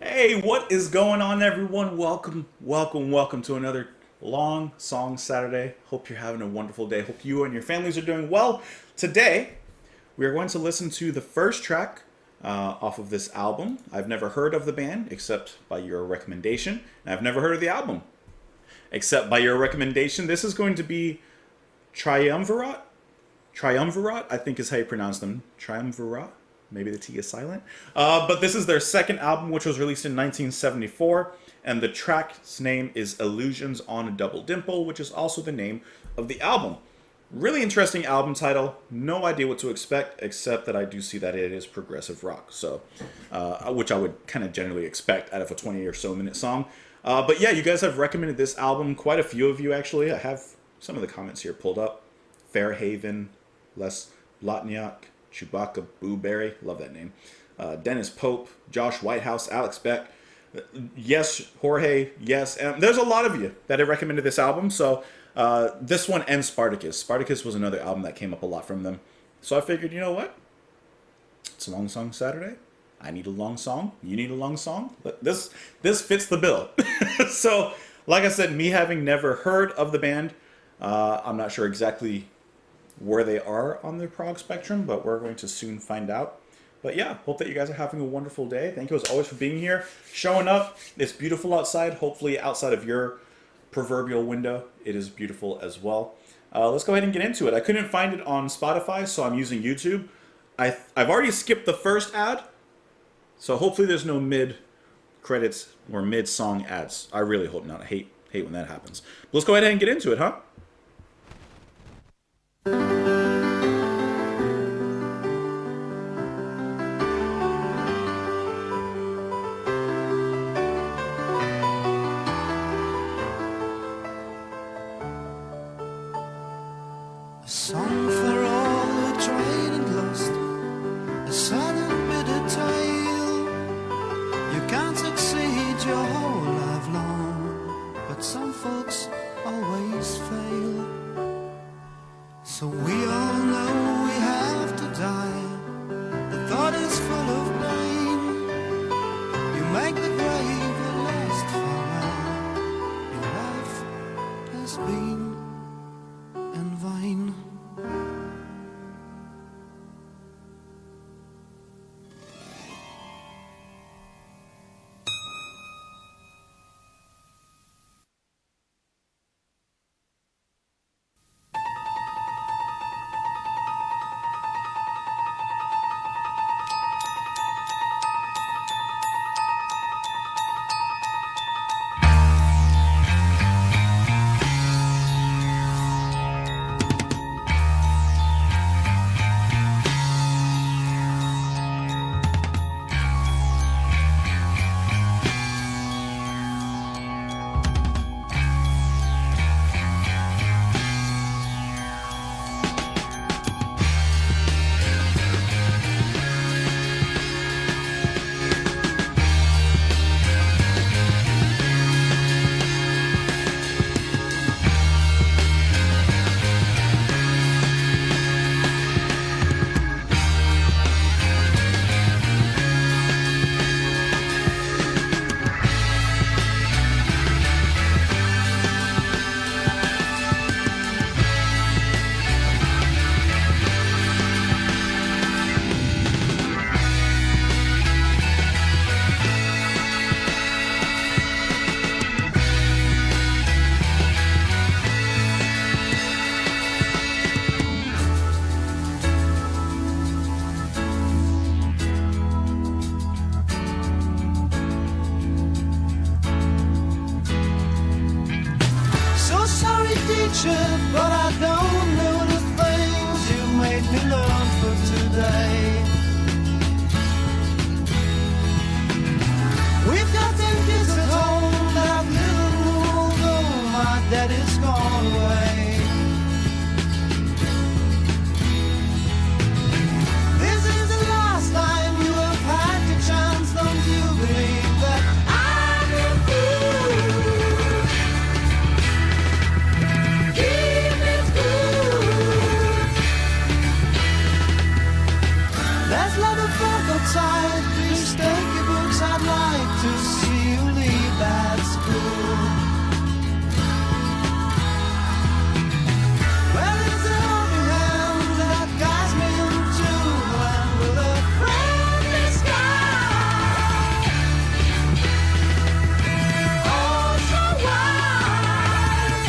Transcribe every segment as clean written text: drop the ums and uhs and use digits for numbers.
Hey, what is going on, everyone? Welcome to another Long Song Saturday. Hope you're having a wonderful day. Hope you and your families are doing well. Today, we are going to listen to the first track off of this album. I've never heard of the band except by your recommendation, and I've never heard of the album except by your recommendation. This is going to be Triumvirat. Triumvirat, I think is how you pronounce them. Triumvirat. Maybe the T is silent. But this is their second album, which was released in 1974. And the track's name is Illusions on a Double Dimple, which is also the name of the album. Really interesting album title. No idea what to expect, except that I do see that it is progressive rock. So, which I would kind of generally expect out of a 20 or so minute song. But yeah, you guys have recommended this album. Quite a few of you, actually. I have some of the comments here pulled up. Fairhaven, Les Lotniak, Chewbacca Booberry, love that name. Dennis Pope, Josh Whitehouse, Alex Beck. Yes, Jorge, yes. And there's a lot of you that have recommended this album. So this one and Spartacus. Spartacus was another album that came up a lot from them. So I figured, you know what? It's a long song Saturday. I need a long song. You need a long song. This fits the bill. So, like I said, me having never heard of the band, I'm not sure exactly where they are on the prog spectrum, but we're going to soon find out. But yeah, hope that you guys are having a wonderful day. Thank you as always for being here, showing up. It's beautiful outside. Hopefully outside of your proverbial window, it is beautiful as well. Let's go ahead and get into it. I couldn't find it on Spotify, so I'm using YouTube. I've already skipped the first ad, so hopefully there's no mid-credits or mid-song ads. I really hope not. I hate when that happens. But let's go ahead and get into it, huh? A song for all who tried and lost, a sad and bitter tale. You can't succeed your whole life long, but some folks always fail. Let's let the fun go tight. Please take your books, I'd like to see you leave that school. Well, it's the only hand that guides me into and with a friendly sky. Oh, so wide.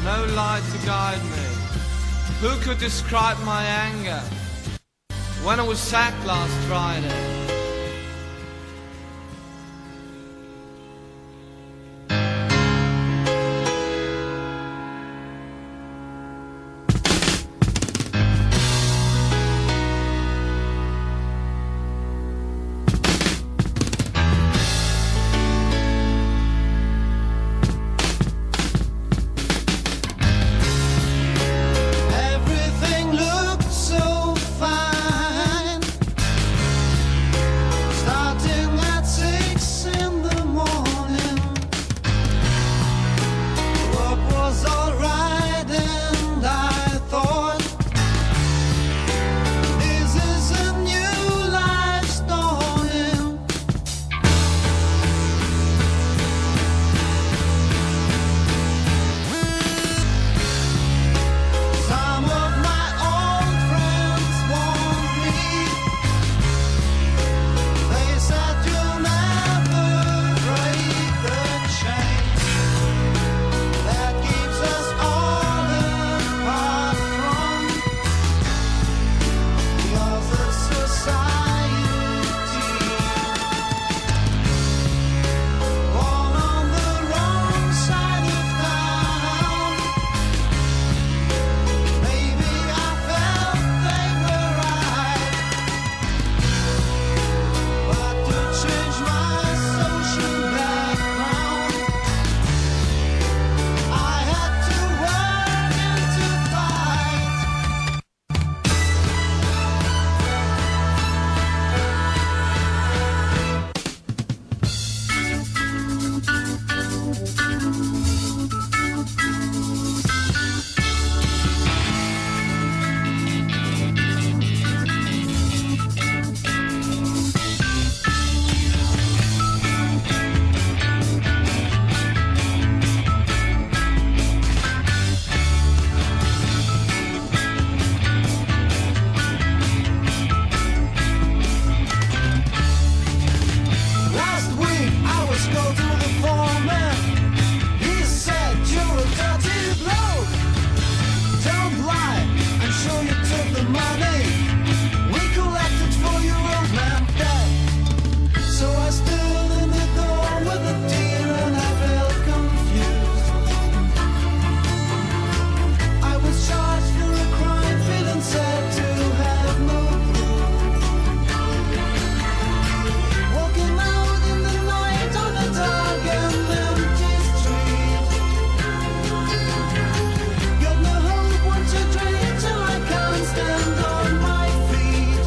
no light to guide me. Who could describe my anger when I was sacked last Friday? Everything looked so fine, starting at 6 in the morning. Work was alright, and I thought, this is a new life starting. Some of my old friends warned me. They said you'll never break the chains that keeps us all apart from the other society. Born on the wrong side of town. Maybe I felt they were right, but to change my social background, I had to work and to fight. Last week I was go to the foreman. He said you're a dirty bloke. Don't lie, I'm sure you took the money we collected for your old man dead. So I stood in the door with a tear and I felt confused. I was charged for a crime, feeling sad to have no clue. Walking out in the night on a dark and empty street. Got no hope, want to drink till I can't stand on my feet.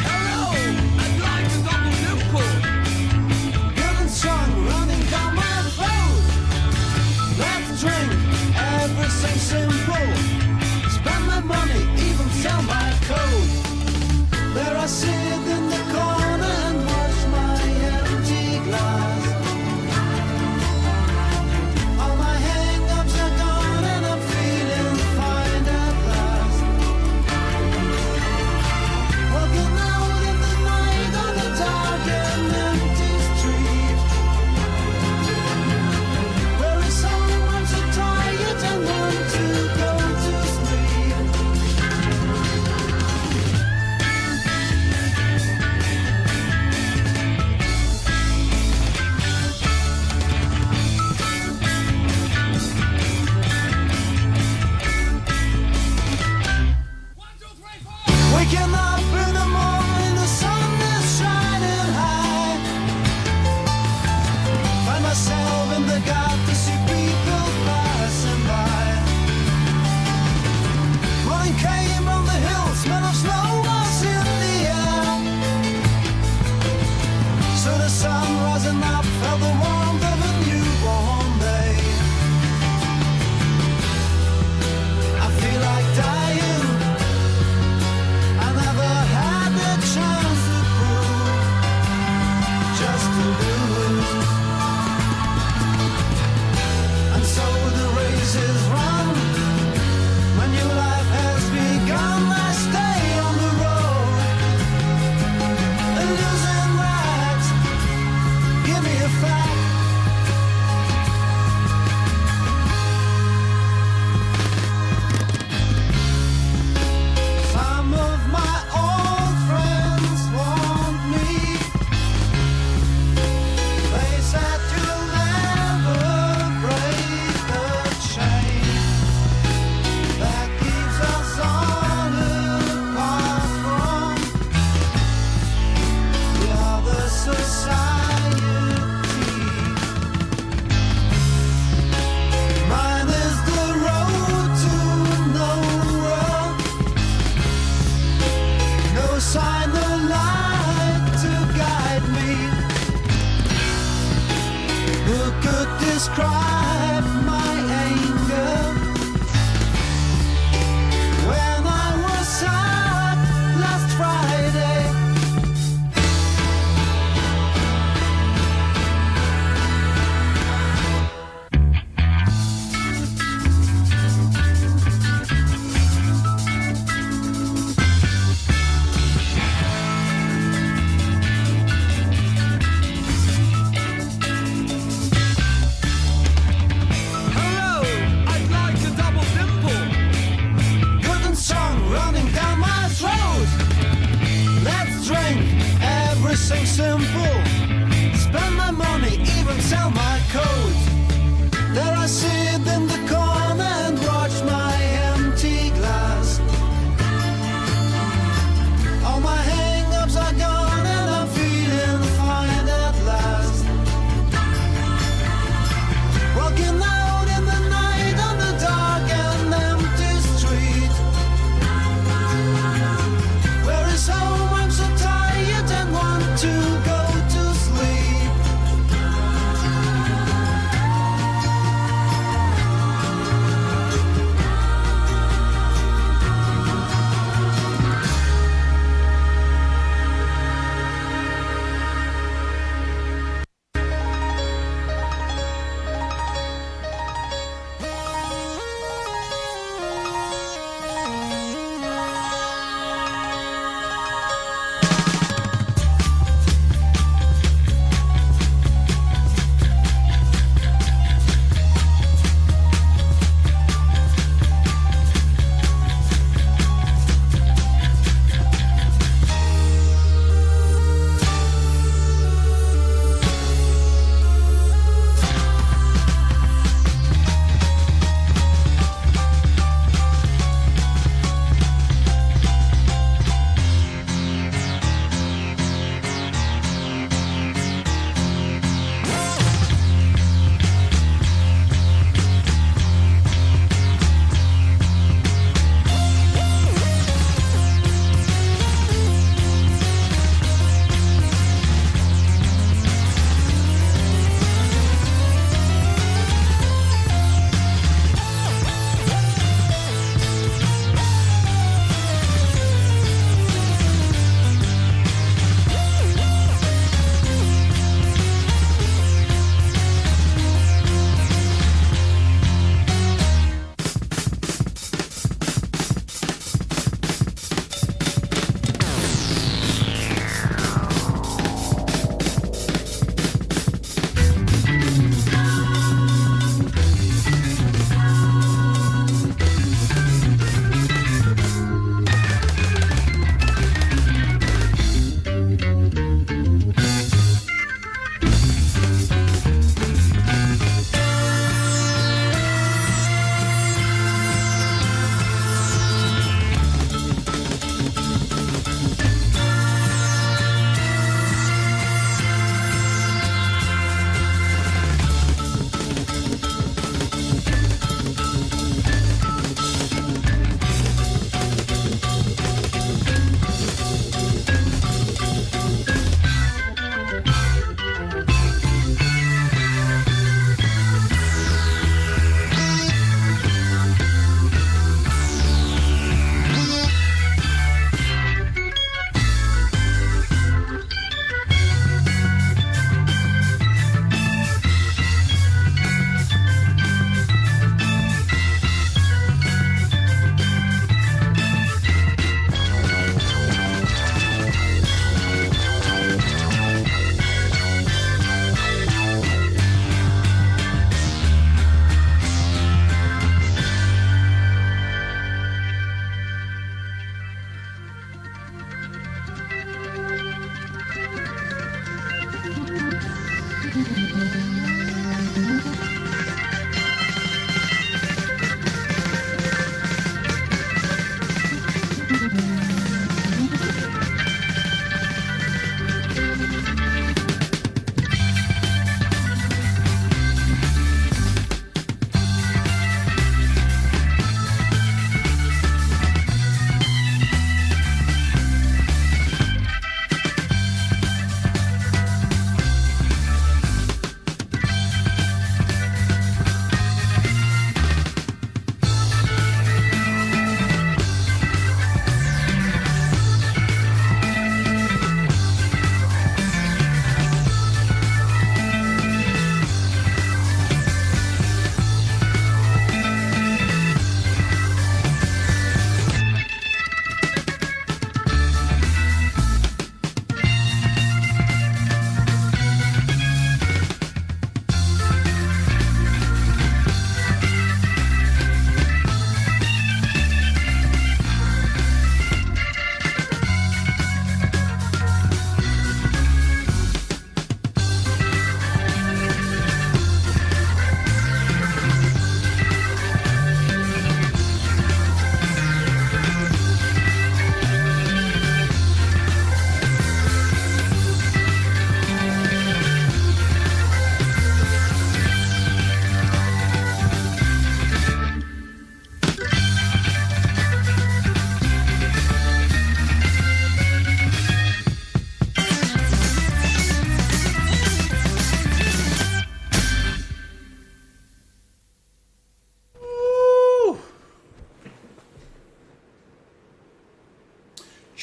Hello, I'd like a double dimple. Good and strong, running down my road. Let's drink, everything simple. Spend my money, even sell my coat. There I sit in the corner and watch my empty glass. All my hang-ups are gone and I'm feeling fine at last. Walking out in the night on a dark and empty street. Very soon I'm so tired and want to go to sleep. Waking up in the morning, the sun is shining high. Find myself in the garden to see people passing by. Morning came on the hill, smell of snow was in the air. So the sun rising up felt the warmth of a newborn day. I feel like dying. I never had the chance to prove, just to lose. And everything simple. Spend my money, even sell my coat. There I sit in the corner and watch my empty glass. All my hang-ups are gone and I'm feeling fine at last. Walking out in the night on the dark and empty street. Where is home? I'm so tired and want to go to sleep.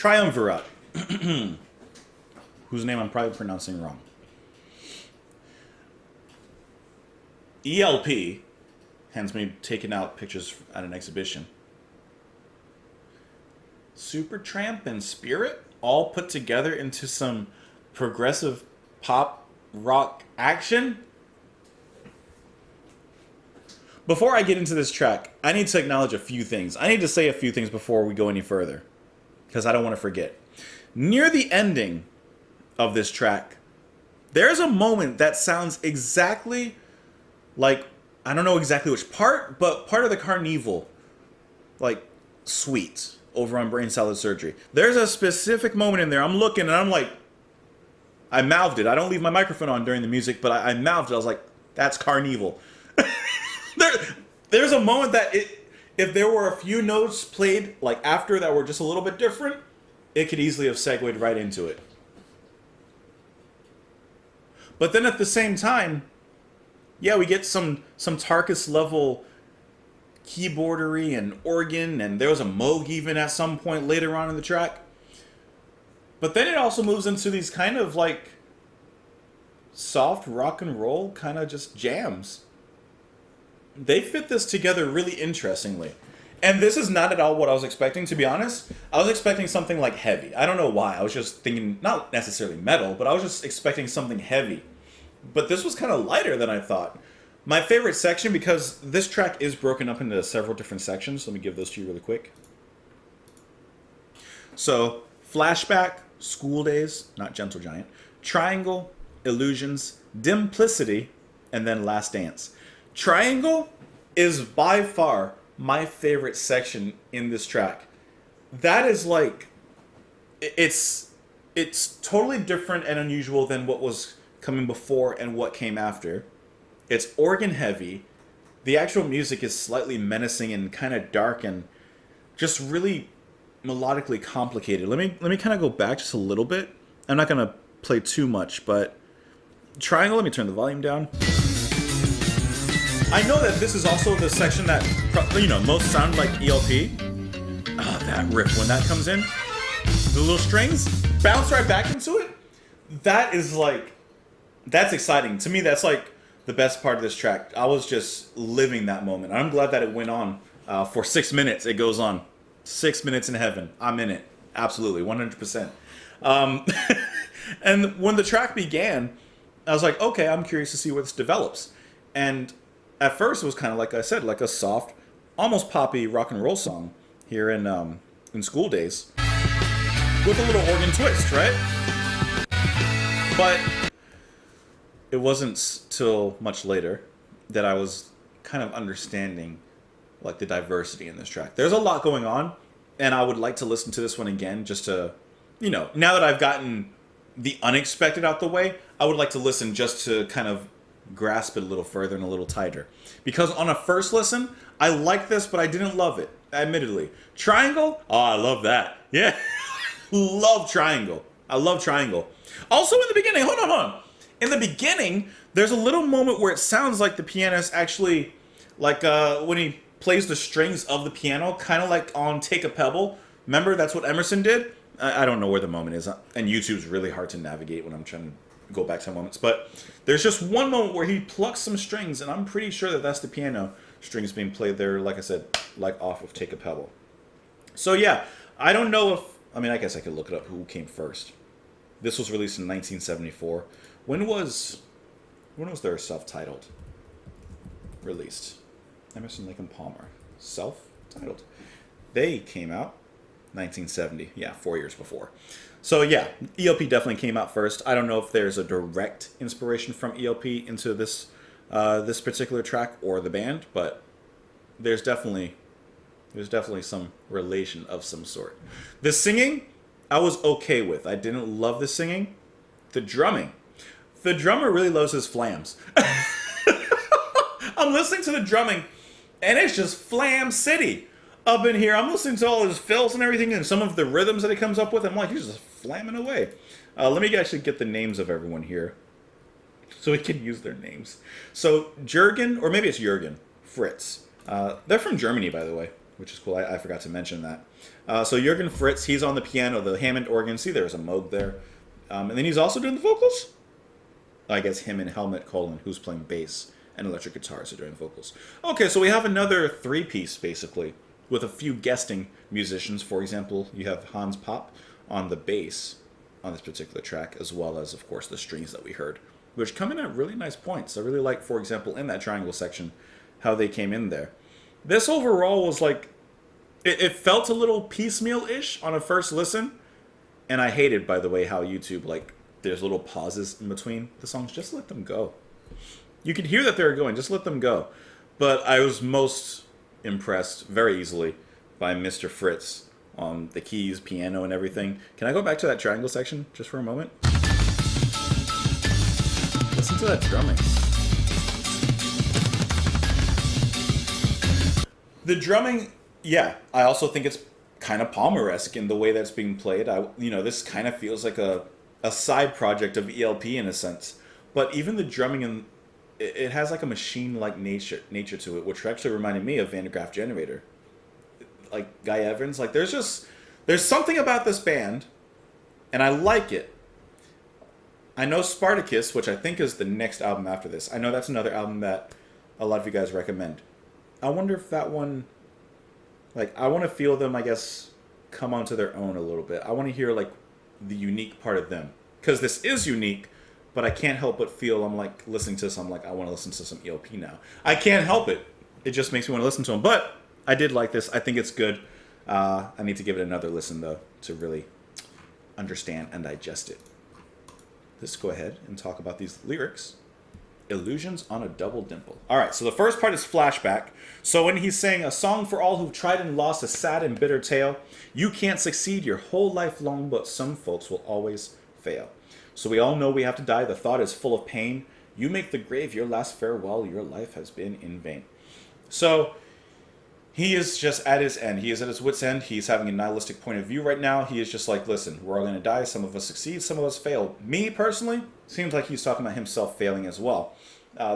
Triumvirat, whose name I'm probably pronouncing wrong. ELP, hence me taking out pictures at an exhibition. Supertramp and Spirit all put together into some progressive pop rock action. Before I get into this track, I need to acknowledge a few things. I need to say a few things before we go any further, because I don't want to forget. Near the ending of this track, there's a moment that sounds exactly like, I don't know exactly which part, but part of the Carnival, like, suite over on Brain Salad Surgery. There's a specific moment in there. I'm looking and I'm like, I mouthed it. I don't leave my microphone on during the music, but I mouthed it. I was like, that's Carnival. There's a moment that if there were a few notes played like after that were just a little bit different, it could easily have segued right into it. But then at the same time, yeah, we get some Tarkus level keyboardery and organ, and there was a Moog even at some point later on in the track. But then it also moves into these kind of like soft rock and roll kind of just jams. They fit this together really interestingly. And this is not at all what I was expecting, to be honest. I was expecting something like heavy. I don't know why. I was just thinking, not necessarily metal, but I was just expecting something heavy. But this was kind of lighter than I thought. My favorite section, because this track is broken up into several different sections. Let me give those to you really quick. So, Flashback, School Days, not Gentle Giant, Triangle, Illusions, Dimplicity, and then Last Dance. Triangle is by far my favorite section in this track. That is like, it's totally different and unusual than what was coming before and what came after. It's organ heavy. The actual music is slightly menacing and kind of dark and just really melodically complicated. Let me kind of go back just a little bit. I'm not going to play too much, but Triangle, let me turn the volume down. I know that this is also the section that, most sound like ELP. Ah, that riff, when that comes in, the little strings bounce right back into it. That is like, that's exciting. To me, that's like the best part of this track. I was just living that moment. I'm glad that it went on for 6 minutes. It goes on. 6 minutes in heaven. I'm in it. Absolutely, 100%. And when the track began, I was like, okay, I'm curious to see where this develops. And at first, it was kind of like I said, like a soft, almost poppy rock and roll song here in School Days, with a little organ twist, right? But it wasn't till much later that I was kind of understanding like the diversity in this track. There's a lot going on, and I would like to listen to this one again just to, now that I've gotten the unexpected out the way, I would like to listen just to kind of grasp it a little further and a little tighter. Because on a first listen, I liked this, but I didn't love it, admittedly. Triangle? Oh, I love that. Yeah. Love Triangle. I love Triangle. Also in the beginning, hold on. In the beginning, there's a little moment where it sounds like the pianist actually, like when he plays the strings of the piano, kind of like on Take a Pebble. Remember, that's what Emerson did? I don't know where the moment is, and YouTube's really hard to navigate when I'm trying to go back to moments. But there's just one moment where he plucks some strings, and I'm pretty sure that that's the piano strings being played there, like I said, like off of Take a Pebble. So yeah, I don't know if, I guess I could look it up who came first. This was released in 1974. When was their self-titled released? Emerson, Lake and Palmer. Self-titled. They came out 1970. Yeah, 4 years before. So yeah, ELP definitely came out first. I don't know if there's a direct inspiration from ELP into this this particular track or the band, but there's definitely some relation of some sort. The singing, I was okay with. I didn't love the singing. The drumming. The drummer really loves his flams. I'm listening to the drumming, and it's just flam city up in here. I'm listening to all his fills and everything, and some of the rhythms that he comes up with. I'm like, he's just flamming away. Let me actually get the names of everyone here, so we can use their names. So Jürgen, or maybe it's Jürgen, Fritz. They're from Germany, by the way. which is cool. I forgot to mention that. So Jürgen Fritz, he's on the piano, the Hammond organ. See, there's a Moog there. And then he's also doing the vocals. I guess him and Helmut Kohlin, who's playing bass and electric guitars, are doing vocals. Okay, so we have another three-piece, basically, with a few guesting musicians. For example, you have Hans Pop on the bass on this particular track, as well as, of course, the strings that we heard, which come in at really nice points. I really like, for example, in that triangle section, how they came in there. This overall was like, it felt a little piecemeal-ish on a first listen, and I hated, by the way, how YouTube, like, there's little pauses in between the songs. Just let them go. You could hear that they were going. Just let them go. But I was most impressed, very easily, by Mr. Fritz on the keys, piano, and everything. Can I go back to that triangle section just for a moment? Listen to that drumming. The drumming, yeah, I also think it's kind of Palmer-esque in the way that's being played. This kind of feels like a side project of ELP in a sense. But even the drumming, it has like a machine-like nature to it, which actually reminded me of Van de Graaff Generator. Like Guy Evans, like there's something about this band, and I like it. I know Spartacus, which I think is the next album after this. I know that's another album that a lot of you guys recommend. I wonder if that one, like, I want to feel them, I guess, come onto their own a little bit. I want to hear, like, the unique part of them. Because this is unique, but I can't help but feel I'm, like, listening to some, like, I want to listen to some ELP now. I can't help it. It just makes me want to listen to them. But I did like this. I think it's good. I need to give it another listen, though, to really understand and digest it. Let's go ahead and talk about these lyrics. Illusions on a Double Dimple. Alright, so the first part is flashback. So when he's saying, a song for all who've tried and lost, a sad and bitter tale. You can't succeed your whole life long, but some folks will always fail. So we all know we have to die. The thought is full of pain. You make the grave your last farewell. Your life has been in vain. So he is just at his end. He is at his wit's end. He's having a nihilistic point of view right now. He is just like, listen, we're all going to die. Some of us succeed. Some of us fail. Me, personally, seems like he's talking about himself failing as well.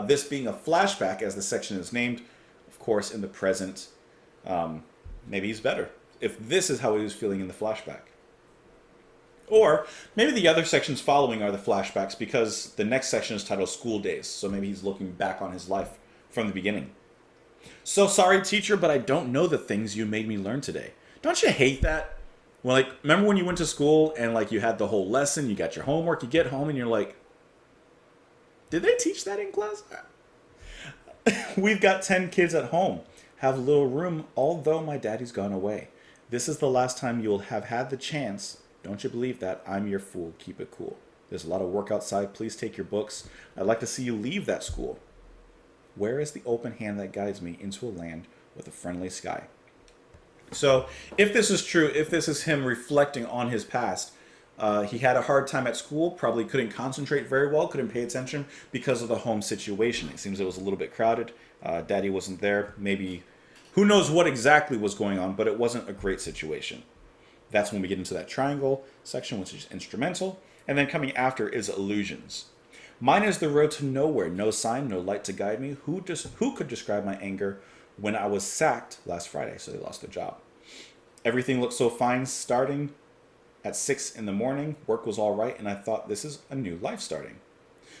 This being a flashback, as the section is named, of course, in the present. Maybe he's better. If this is how he was feeling in the flashback. Or maybe the other sections following are the flashbacks, because the next section is titled School Days. So maybe he's looking back on his life from the beginning. So sorry, teacher, but I don't know the things you made me learn today. Don't you hate that? Well, like, remember when you went to school and, like, you had the whole lesson, you got your homework, you get home and you're like, did they teach that in class? We've got 10 kids at home. Have little room, although my daddy's gone away. This is the last time you'll have had the chance. Don't you believe that? I'm your fool. Keep it cool. There's a lot of work outside. Please take your books. I'd like to see you leave that school. Where is the open hand that guides me into a land with a friendly sky? So, if this is true, if this is him reflecting on his past, he had a hard time at school, probably couldn't concentrate very well, couldn't pay attention because of the home situation. It seems it was a little bit crowded. Daddy wasn't there. Maybe, who knows what exactly was going on, but it wasn't a great situation. That's when we get into that triangle section, which is instrumental. And then coming after is illusions. Mine is the road to nowhere, no sign, no light to guide me. Who could describe my anger when I was sacked last Friday? So they lost their job. Everything looked so fine starting at 6 in the morning. Work was all right, and I thought, this is a new life starting.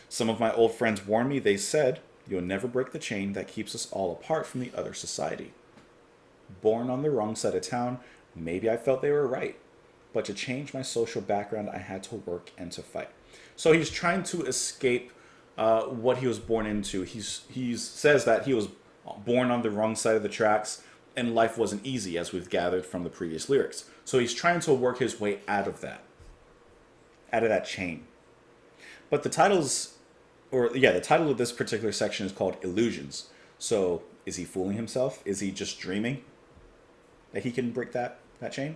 Some of my old friends warned me. They said, you'll never break the chain that keeps us all apart from the other society. Born on the wrong side of town, maybe I felt they were right. But to change my social background, I had to work and to fight. So he's trying to escape what he was born into. He says that he was born on the wrong side of the tracks, and life wasn't easy, as we've gathered from the previous lyrics. So he's trying to work his way out of that chain. But the title of this particular section is called Illusions. So is he fooling himself? Is he just dreaming that he can break that chain?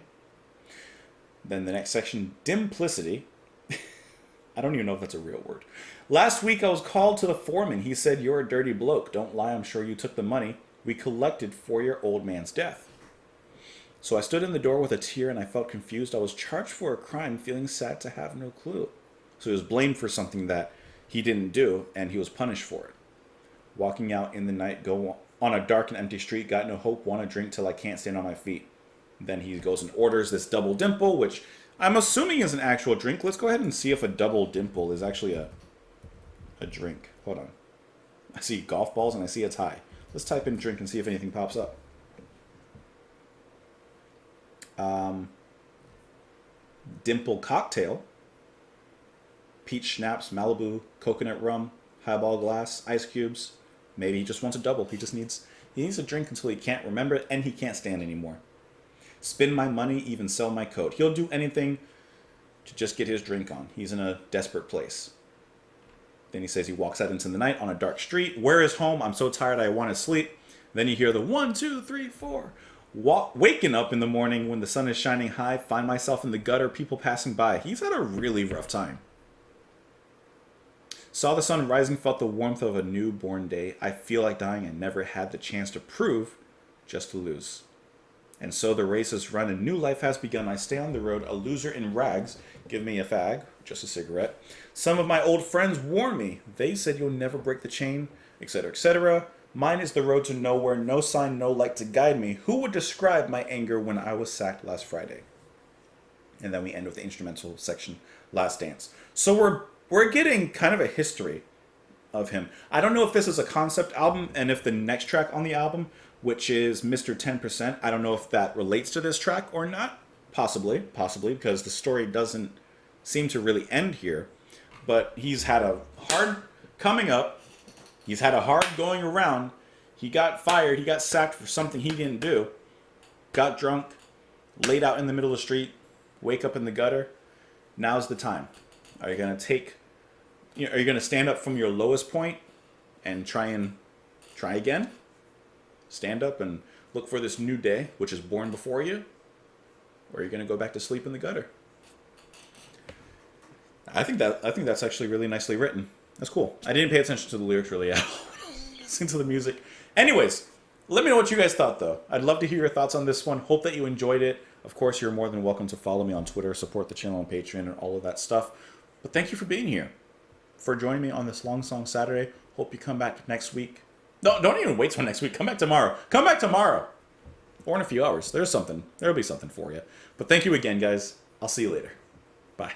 Then the next section, Dimplicity. I don't even know if that's a real word. Last week I was called to the foreman. He said, you're a dirty bloke. Don't lie, I'm sure you took the money we collected for your old man's death. So I stood in the door with a tear and I felt confused. I was charged for a crime, feeling sad to have no clue. So he was blamed for something that he didn't do, and he was punished for it. Walking out in the night, go on a dark and empty street, got no hope, want a drink till I can't stand on my feet. Then he goes and orders this double dimple, which I'm assuming is an actual drink. Let's go ahead and see if a double dimple is actually a drink. Hold on. I see golf balls and I see a tie. Let's type in drink and see if anything pops up. Dimple cocktail. Peach schnapps, Malibu, coconut rum, highball glass, ice cubes. Maybe he just wants a double. He needs a drink until he can't remember it and he can't stand anymore. Spend my money, even sell my coat. He'll do anything to just get his drink on. He's in a desperate place. Then he says he walks out into the night on a dark street. Where is home? I'm so tired I want to sleep. Then you hear the 1, 2, 3, 4. Waking up in the morning when the sun is shining high. Find myself in the gutter, people passing by. He's had a really rough time. Saw the sun rising, felt the warmth of a newborn day. I feel like dying and never had the chance to prove, just to lose. And so the race is run, a new life has begun. I stay on the road, a loser in rags. Give me a fag, just a cigarette. Some of my old friends warn me. They said you'll never break the chain, etc., etc. Mine is the road to nowhere, no sign, no light to guide me. Who would describe my anger when I was sacked last Friday? And then we end with the instrumental section, Last Dance. So we're getting kind of a history of him. I don't know if this is a concept album and if the next track on the album, which is Mr. 10%, I don't know if that relates to this track or not. Possibly, because the story doesn't seem to really end here. But he's had a hard coming up. He's had a hard going around. He got fired. He got sacked for something he didn't do. Got drunk, laid out in the middle of the street, wake up in the gutter. Now's the time. Are you going to stand up from your lowest point and try again? Stand up and look for this new day, which is born before you? Or are you going to go back to sleep in the gutter? I think that's actually really nicely written. That's cool. I didn't pay attention to the lyrics really at all. Listen to the music. Anyways, let me know what you guys thought, though. I'd love to hear your thoughts on this one. Hope that you enjoyed it. Of course, you're more than welcome to follow me on Twitter, support the channel on Patreon, and all of that stuff. But thank you for being here, for joining me on this Long Song Saturday. Hope you come back next week. No, don't even wait till next week. Come back tomorrow. Come back tomorrow. Or in a few hours. There'll be something for you. But thank you again, guys. I'll see you later. Bye.